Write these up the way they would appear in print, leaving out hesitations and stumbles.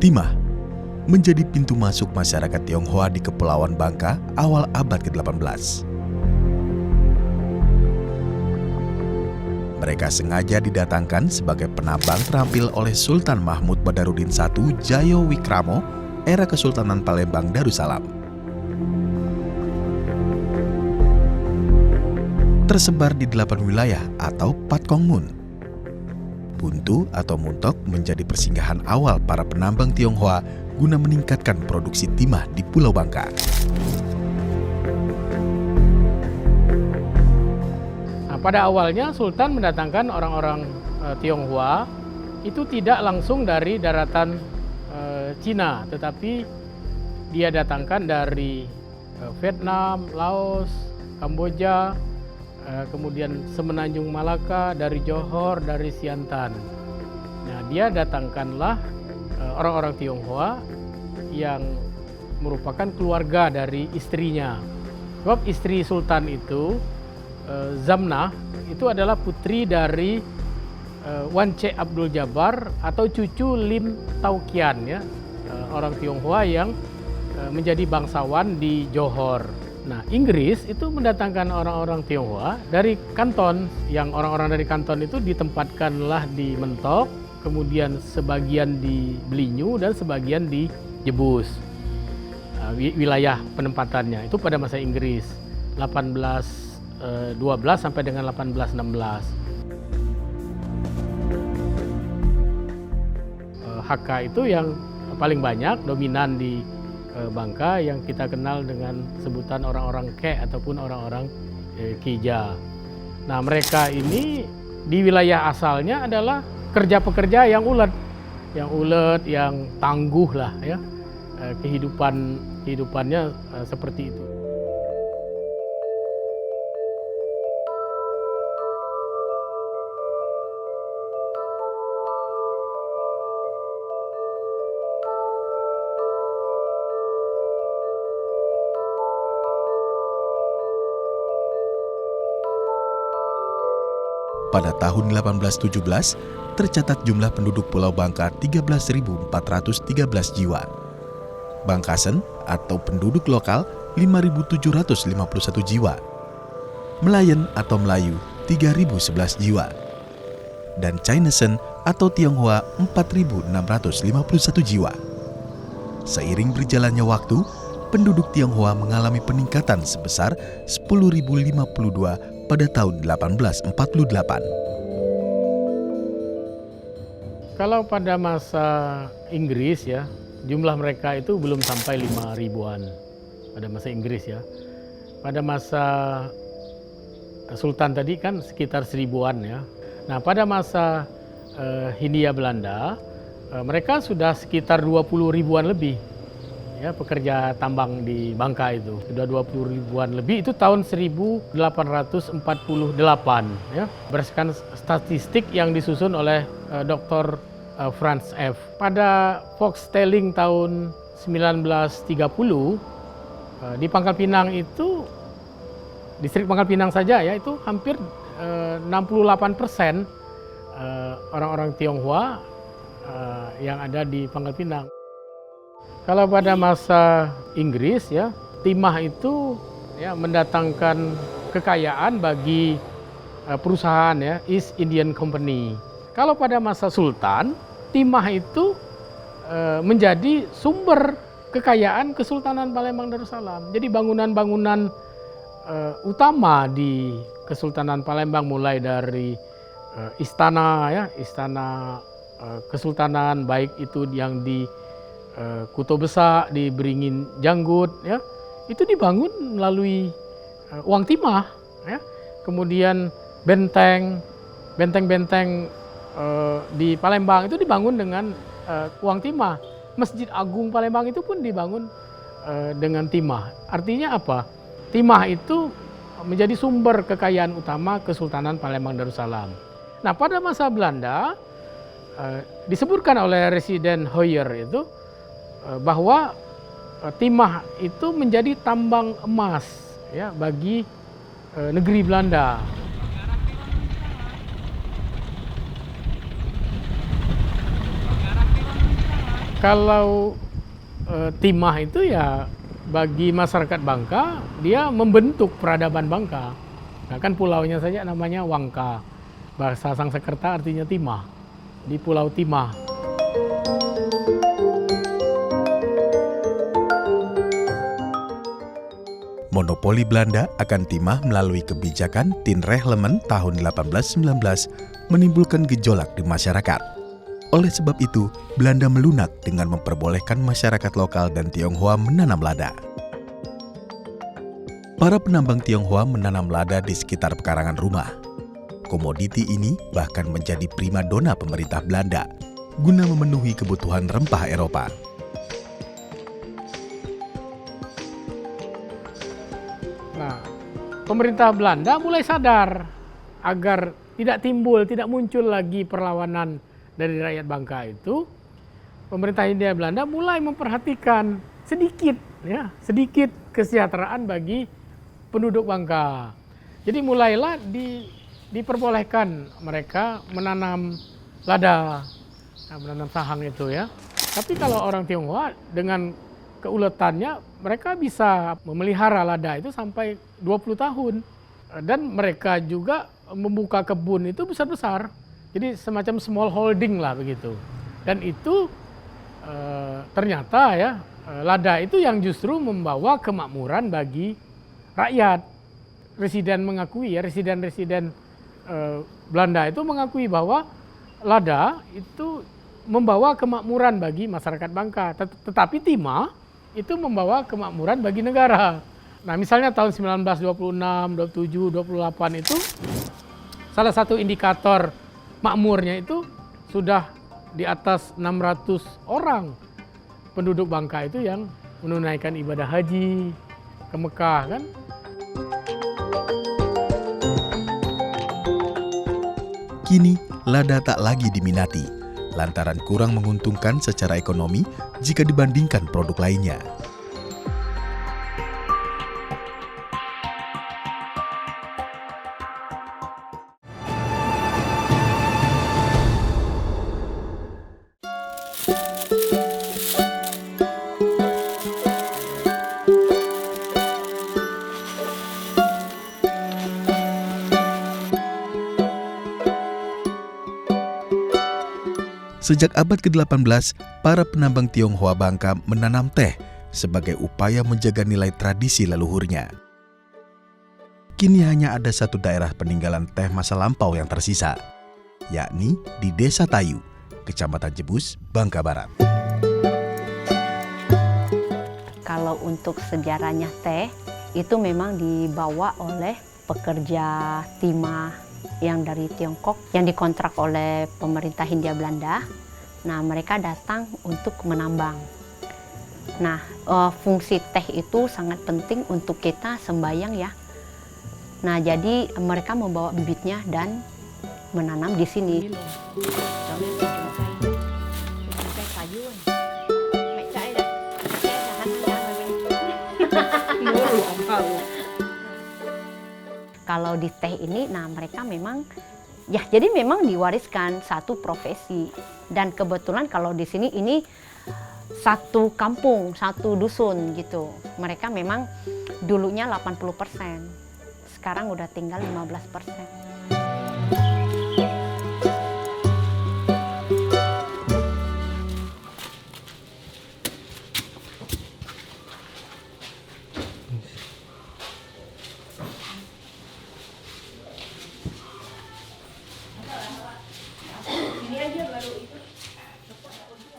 Timah menjadi pintu masuk masyarakat Tionghoa di Kepulauan Bangka awal abad ke-18. Mereka sengaja didatangkan sebagai penambang terampil oleh Sultan Mahmud Badarudin I Jayawikrama era Kesultanan Palembang Darussalam. Tersebar di 8 wilayah atau Patkongmun. Buntu atau Muntok menjadi persinggahan awal para penambang Tionghoa guna meningkatkan produksi timah di Pulau Bangka. Nah, pada awalnya Sultan mendatangkan orang-orang Tionghoa itu tidak langsung dari daratan Cina, tetapi dia datangkan dari Vietnam, Laos, Kamboja, kemudian Semenanjung Malaka, dari Johor, dari Siantan. Nah, dia datangkanlah orang-orang Tionghoa yang merupakan keluarga dari istrinya. Sebab istri Sultan itu, Zamnah, itu adalah putri dari Wance Abdul Jabbar atau cucu Lim Tau Kian, ya, orang Tionghoa yang menjadi bangsawan di Johor. Nah, Inggris itu mendatangkan orang-orang Tionghoa dari Kanton, yang orang-orang dari Kanton itu ditempatkanlah di Mentok, kemudian sebagian di Belinyu dan sebagian di Jebus. Wilayah penempatannya itu pada masa Inggris 1812 sampai dengan 1816. Hakka itu yang paling banyak, dominan di Bangka, yang kita kenal dengan sebutan orang-orang Kek ataupun orang-orang Kija. Nah, mereka ini di wilayah asalnya adalah kerja-pekerja yang ulet, yang tangguh lah, ya. Kehidupannya seperti itu. Pada tahun 1817, tercatat jumlah penduduk Pulau Bangka 13.413 jiwa. Bangkasen atau penduduk lokal 5.751 jiwa. Melayan atau Melayu 3.011 jiwa. Dan Chinesen atau Tionghoa 4.651 jiwa. Seiring berjalannya waktu, penduduk Tionghoa mengalami peningkatan sebesar 10.052 pada tahun 1848. Kalau pada masa Inggris, ya, jumlah mereka itu belum sampai 5.000-an pada masa Inggris, ya. Pada masa Sultan tadi kan sekitar 1.000-an, ya. Nah, pada masa Hindia Belanda, mereka sudah sekitar 20.000-an lebih, ya, pekerja tambang di Bangka itu. Sudah 20.000-an lebih, itu tahun 1848, ya. Berdasarkan statistik yang disusun oleh Dr. Franz F. Pada Fox-Telling tahun 1930, di Pangkal Pinang itu, distrik Pangkal Pinang saja, ya, itu hampir 68% orang-orang Tionghoa yang ada di Pangkal Pinang. Kalau pada masa Inggris, ya, timah itu, ya, mendatangkan kekayaan bagi perusahaan, ya, East Indian Company. Kalau pada masa Sultan, timah itu menjadi sumber kekayaan Kesultanan Palembang Darussalam. Jadi bangunan-bangunan utama di Kesultanan Palembang, mulai dari istana, ya, istana Kesultanan, baik itu yang di Kuto Besak, di Beringin Janggut, ya, itu dibangun melalui uang timah, ya. Kemudian benteng-benteng di Palembang itu dibangun dengan uang timah. Masjid Agung Palembang itu pun dibangun dengan timah. Artinya apa? Timah itu menjadi sumber kekayaan utama Kesultanan Palembang Darussalam. Nah, pada masa Belanda disebutkan oleh Residen Hoyer itu bahwa timah itu menjadi tambang emas, ya, bagi negeri Belanda. Kalau timah itu ya bagi masyarakat Bangka, dia membentuk peradaban Bangka. Nah, kan pulaunya saja namanya Wangka. Bahasa Sangsekerta artinya timah. Di Pulau Timah. Monopoli Belanda akan timah melalui kebijakan Tinrehlemen tahun 1819 menimbulkan gejolak di masyarakat. Oleh sebab itu, Belanda melunak dengan memperbolehkan masyarakat lokal dan Tionghoa menanam lada. Para penambang Tionghoa menanam lada di sekitar pekarangan rumah. Komoditi ini bahkan menjadi primadona pemerintah Belanda guna memenuhi kebutuhan rempah Eropa. Nah, pemerintah Belanda mulai sadar agar tidak muncul lagi perlawanan dari rakyat Bangka itu. Pemerintah Hindia Belanda mulai memperhatikan sedikit kesejahteraan bagi penduduk Bangka. Jadi mulailah diperbolehkan mereka menanam lada, menanam sahang itu ya. Tapi kalau orang Tionghoa dengan keuletannya, mereka bisa memelihara lada itu sampai 20 tahun. Dan mereka juga membuka kebun itu besar-besar. Jadi semacam small holding lah begitu. Dan itu ternyata ya, lada itu yang justru membawa kemakmuran bagi rakyat. Residen Belanda itu mengakui bahwa lada itu membawa kemakmuran bagi masyarakat Bangka. Tetapi timah itu membawa kemakmuran bagi negara. Nah, misalnya tahun 1926, 27, 28 itu salah satu indikator makmurnya itu sudah di atas 600 orang penduduk Bangka itu yang menunaikan ibadah haji ke Mekah kan. Kini, lada tak lagi diminati, lantaran kurang menguntungkan secara ekonomi jika dibandingkan produk lainnya. Sejak abad ke-18, para penambang Tionghoa Bangka menanam teh sebagai upaya menjaga nilai tradisi leluhurnya. Kini hanya ada satu daerah peninggalan teh masa lampau yang tersisa, yakni di Desa Tayu, Kecamatan Jebus, Bangka Barat. Kalau untuk sejarahnya teh, itu memang dibawa oleh pekerja timah yang dari Tiongkok yang dikontrak oleh pemerintah Hindia Belanda. Nah, mereka datang untuk menambang. Nah, fungsi teh itu sangat penting untuk kita sembahyang ya. Nah, jadi mereka membawa bibitnya dan menanam di sini. Kalau di teh ini, nah mereka memang ya jadi memang diwariskan satu profesi. Dan kebetulan kalau di sini ini satu kampung, satu dusun gitu. Mereka memang dulunya 80%, sekarang udah tinggal 15%.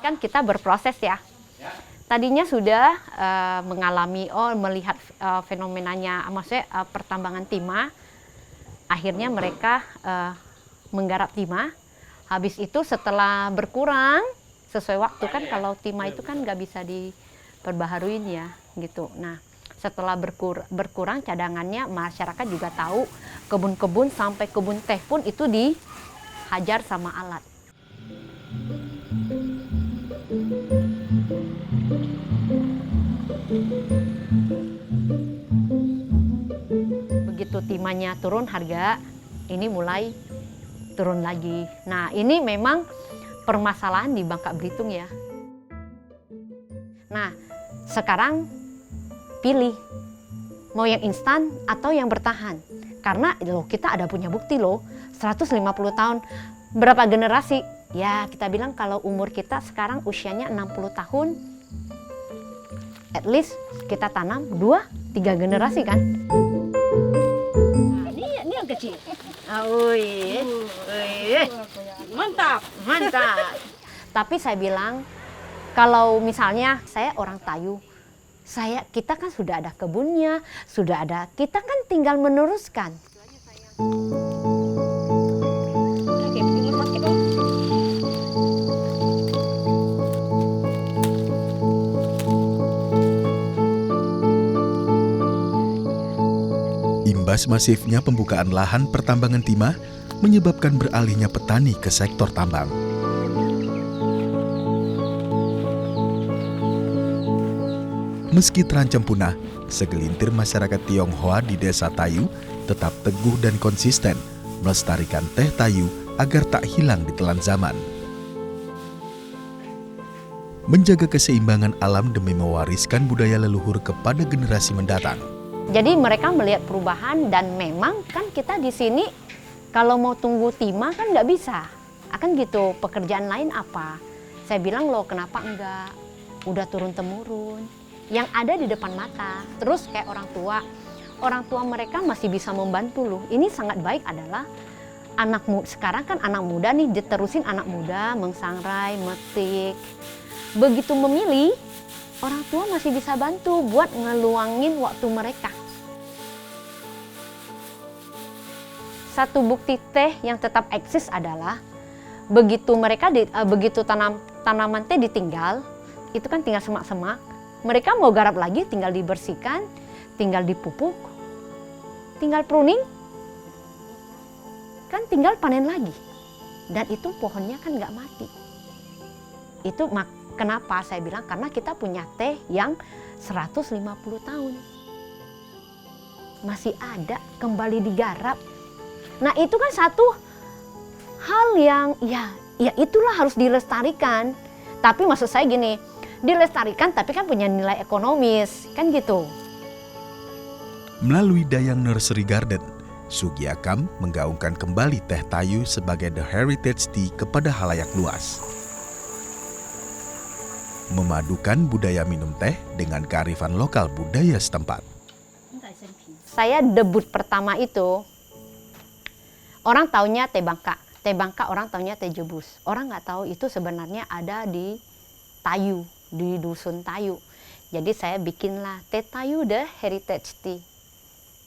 Kan kita berproses ya. Tadinya sudah mengalami, melihat fenomenanya, maksudnya pertambangan timah. Akhirnya mereka menggarap timah. Habis itu setelah berkurang sesuai waktu kan, kalau timah itu kan nggak bisa diperbaharuin ya gitu. Nah, setelah berkurang cadangannya, masyarakat juga tahu kebun-kebun sampai kebun teh pun itu dihajar sama alat. Begitu timahnya turun harga, ini mulai turun lagi. Nah, ini memang permasalahan di Bangka Belitung ya. Nah, sekarang pilih mau yang instan atau yang bertahan. Karena loh, kita ada punya bukti loh, 150 tahun, berapa generasi? Ya, kita bilang kalau umur kita sekarang usianya 60 tahun, at least kita tanam 2-3 generasi kan? Nah, ini yang kecil. Mantap. Mantap. Tapi saya bilang, kalau misalnya saya orang Tayu, kita kan sudah ada kebunnya, kita kan tinggal meneruskan. Imbas masifnya pembukaan lahan pertambangan timah menyebabkan beralihnya petani ke sektor tambang. Meski terancam punah, segelintir masyarakat Tionghoa di Desa Tayu tetap teguh dan konsisten melestarikan teh Tayu agar tak hilang ditelan zaman. Menjaga keseimbangan alam demi mewariskan budaya leluhur kepada generasi mendatang. Jadi mereka melihat perubahan dan memang kan kita di sini kalau mau tunggu timah kan nggak bisa. Akan gitu, pekerjaan lain apa? Saya bilang loh, kenapa enggak? Udah turun-temurun. Yang ada di depan mata. Terus kayak orang tua mereka masih bisa membantu loh. Ini sangat baik adalah sekarang kan anak muda nih, diterusin anak muda mengsangrai, metik. Begitu memilih, orang tua masih bisa bantu buat ngeluangin waktu mereka. Satu bukti teh yang tetap eksis adalah begitu tanaman teh ditinggal, itu kan tinggal semak-semak. Mereka mau garap lagi, tinggal dibersihkan, tinggal dipupuk, tinggal pruning, kan tinggal panen lagi. Dan itu pohonnya kan nggak mati. Itu kenapa saya bilang, karena kita punya teh yang 150 tahun. Masih ada, kembali digarap. Nah itu kan satu hal yang ya itulah harus dilestarikan. Tapi maksud saya gini, dilestarikan tapi kan punya nilai ekonomis, kan gitu. Melalui Dayang Nursery Garden, Sugiakam menggaungkan kembali teh Tayu sebagai the heritage tea kepada halayak luas. Memadukan budaya minum teh dengan kearifan lokal budaya setempat. Saya debut pertama itu, orang taunya teh bangka. Teh bangka orang taunya teh jebus. Orang nggak tahu itu sebenarnya ada di Tayu, di dusun Tayu. Jadi saya bikinlah teh Tayu the heritage tea.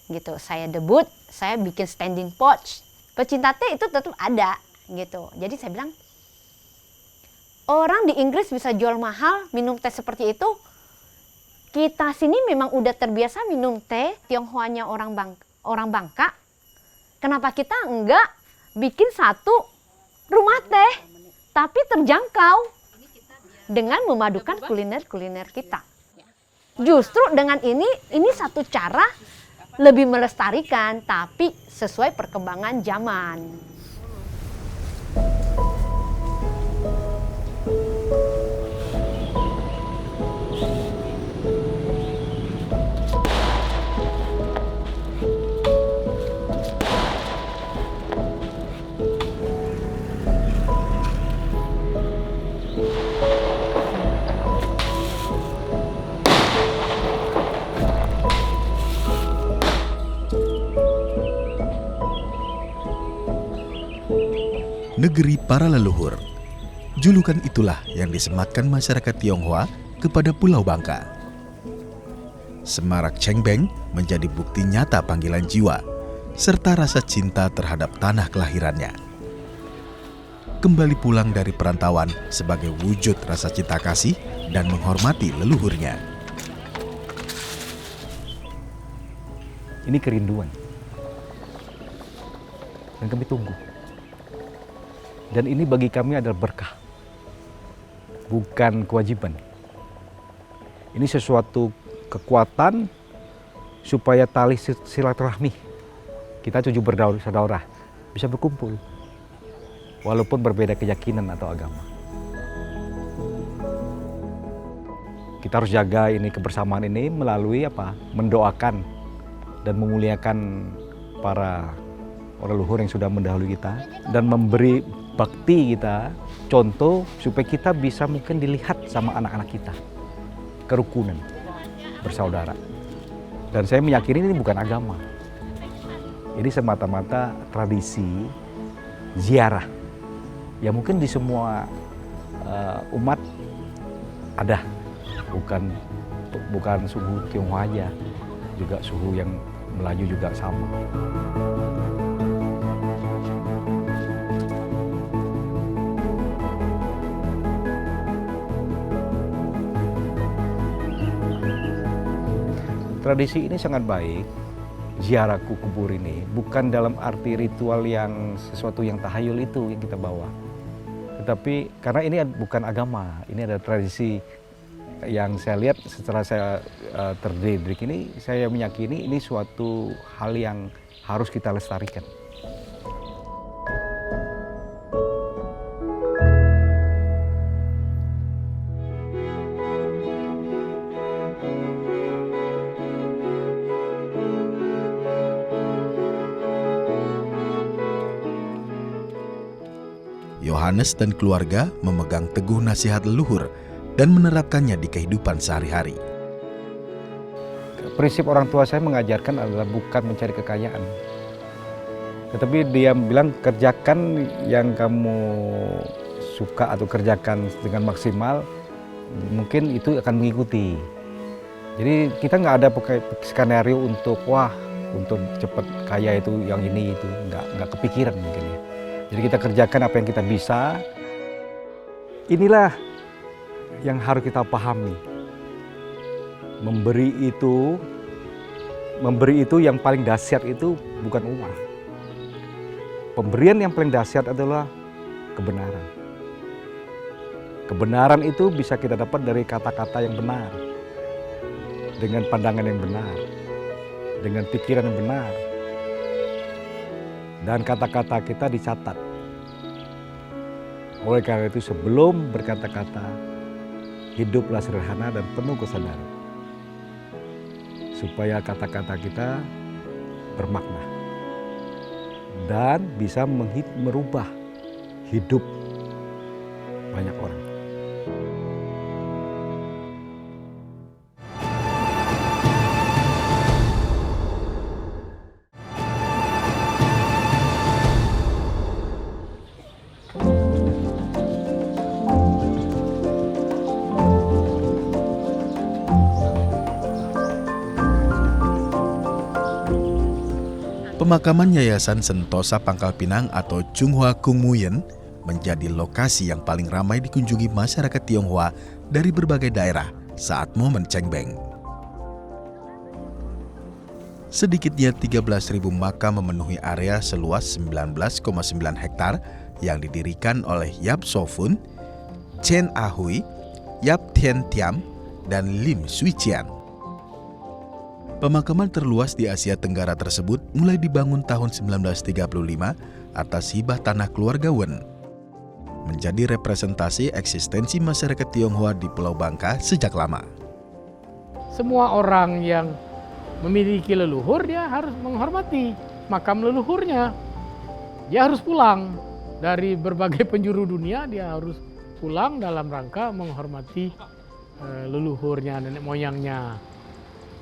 Gitu. Saya debut, saya bikin standing pouch. Pecinta teh itu tetap ada gitu. Jadi saya bilang, orang di Inggris bisa jual mahal minum teh seperti itu. Kita sini memang udah terbiasa minum teh Tionghoanya orang Bangka. Kenapa kita enggak bikin satu rumah teh tapi terjangkau dengan memadukan kuliner-kuliner kita. Justru dengan ini satu cara lebih melestarikan tapi sesuai perkembangan zaman. Negeri para leluhur. Julukan itulah yang disematkan masyarakat Tionghoa kepada Pulau Bangka. Semarak Cengbeng menjadi bukti nyata panggilan jiwa, serta rasa cinta terhadap tanah kelahirannya. Kembali pulang dari perantauan sebagai wujud rasa cinta kasih dan menghormati leluhurnya. Ini kerinduan. Dan kami tunggu. Dan ini bagi kami adalah berkah, bukan kewajiban. Ini sesuatu kekuatan supaya tali silaturahmi kita 7 bersaudara bisa berkumpul, walaupun berbeda keyakinan atau agama. Kita harus jaga ini kebersamaan ini melalui apa? Mendoakan dan memuliakan para leluhur yang sudah mendahului kita dan memberi bakti kita, contoh supaya kita bisa mungkin dilihat sama anak-anak kita. Kerukunan, bersaudara. Dan saya meyakini ini bukan agama. Ini semata-mata tradisi ziarah. Ya mungkin di semua umat ada, bukan suhu Tionghoa aja, juga suhu yang Melayu juga sama. Tradisi ini sangat baik, ziarah ke kubur ini, bukan dalam arti ritual yang sesuatu yang tahayul itu yang kita bawa. Tetapi karena ini bukan agama, ini ada tradisi yang saya lihat setelah saya terdidik ini, saya meyakini ini suatu hal yang harus kita lestarikan. Yohanes dan keluarga memegang teguh nasihat leluhur dan menerapkannya di kehidupan sehari-hari. Prinsip orang tua saya mengajarkan adalah bukan mencari kekayaan. Tetapi dia bilang kerjakan yang kamu suka atau kerjakan dengan maksimal, mungkin itu akan mengikuti. Jadi kita nggak ada pakai skenario untuk untuk cepat kaya itu yang ini itu, nggak kepikiran mungkin ya. Jadi kita kerjakan apa yang kita bisa. Inilah yang harus kita pahami. Memberi itu yang paling dahsyat itu bukan uang. Pemberian yang paling dahsyat adalah kebenaran. Kebenaran itu bisa kita dapat dari kata-kata yang benar, dengan pandangan yang benar, dengan pikiran yang benar. Dan kata-kata kita dicatat. Oleh karena itu sebelum berkata-kata, hiduplah sederhana dan penuh kesadaran. Supaya kata-kata kita bermakna. Dan bisa merubah hidup banyak orang. Pemakaman Yayasan Sentosa Pangkal Pinang atau Chunghwa Kung Muyen menjadi lokasi yang paling ramai dikunjungi masyarakat Tionghoa dari berbagai daerah saat momen Cengbeng. Sedikitnya 13.000 makam memenuhi area seluas 19,9 hektar yang didirikan oleh Yap Sofun, Chen Ahui, Yap Tien Tiam, dan Lim Suician. Pemakaman terluas di Asia Tenggara tersebut mulai dibangun tahun 1935 atas hibah tanah keluarga Wen. Menjadi representasi eksistensi masyarakat Tionghoa di Pulau Bangka sejak lama. Semua orang yang memiliki leluhur dia harus menghormati makam leluhurnya. Dia harus pulang dari berbagai penjuru dunia, dia harus pulang dalam rangka menghormati leluhurnya, nenek moyangnya.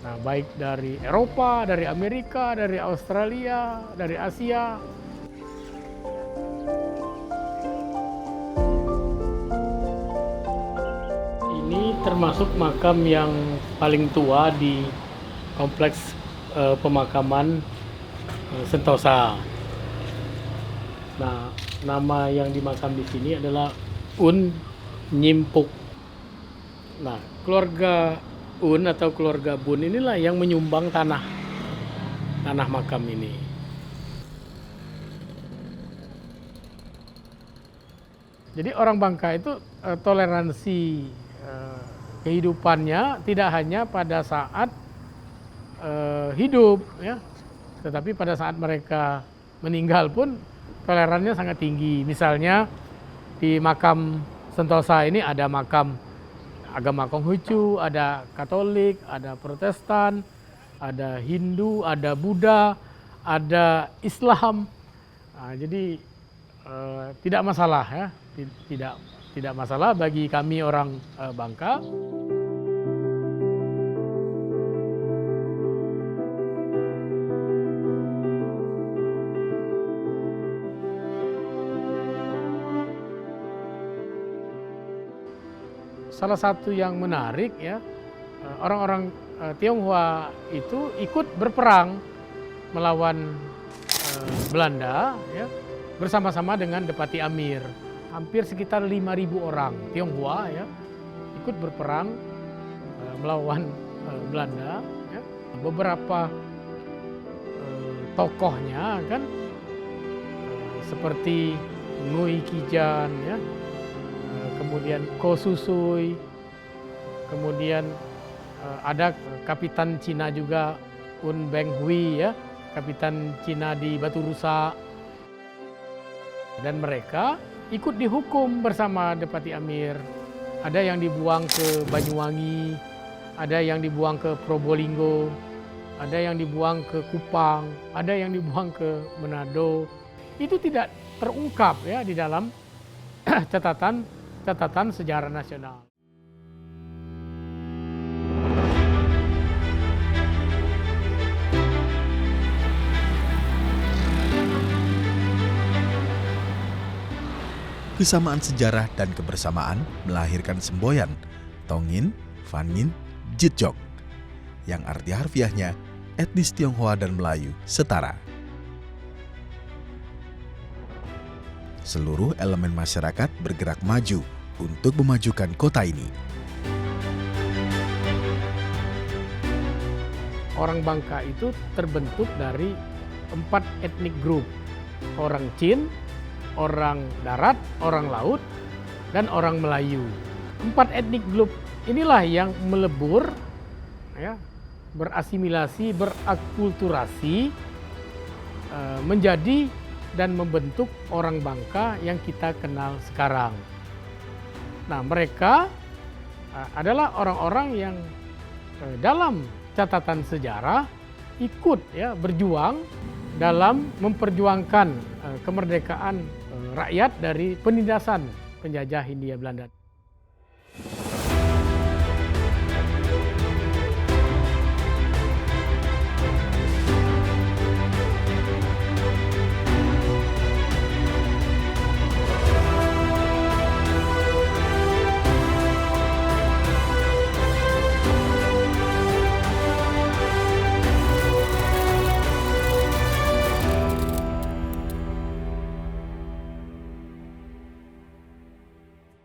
Nah, baik dari Eropa, dari Amerika, dari Australia, dari Asia. Ini termasuk makam yang paling tua di kompleks pemakaman Sentosa. Nah, nama yang dimakam di sini adalah Un Nyimpuk. Nah, keluarga Un atau keluarga Bun inilah yang menyumbang tanah makam ini. Jadi orang Bangka itu toleransi kehidupannya tidak hanya pada saat hidup, ya, tetapi pada saat mereka meninggal pun toleransinya sangat tinggi. Misalnya di makam Sentosa ini ada makam agama Konghucu, ada Katolik, ada Protestan, ada Hindu, ada Buddha, ada Islam. Nah, jadi tidak masalah ya, tidak masalah bagi kami orang Bangka. Salah satu yang menarik ya, orang-orang Tionghoa itu ikut berperang melawan Belanda ya, bersama-sama dengan Depati Amir. Hampir sekitar 5.000 orang Tionghoa ya, ikut berperang melawan Belanda. Ya. Beberapa tokohnya kan seperti Ngui Kijan ya, kemudian Ko Susui, kemudian ada Kapitan Cina juga Un Beng Hui ya, Kapitan Cina di Batu Rusa. Dan mereka ikut dihukum bersama Depati Amir. Ada yang dibuang ke Banyuwangi, ada yang dibuang ke Probolinggo, ada yang dibuang ke Kupang, ada yang dibuang ke Manado. Itu tidak terungkap ya di dalam catatan sejarah nasional. Kesamaan sejarah dan kebersamaan melahirkan semboyan Tongin, Fanmin, Jitjok, yang arti harfiahnya etnis Tionghoa dan Melayu setara. Seluruh elemen masyarakat bergerak maju untuk memajukan kota ini. Orang Bangka itu terbentuk dari 4 etnik grup. Orang Chin, orang darat, orang laut, dan orang Melayu. 4 etnik grup inilah yang melebur, ya, berasimilasi, berakulturasi, menjadi dan membentuk orang Bangka yang kita kenal sekarang. Nah, mereka adalah orang-orang yang dalam catatan sejarah ikut ya berjuang dalam memperjuangkan kemerdekaan rakyat dari penindasan penjajah Hindia Belanda.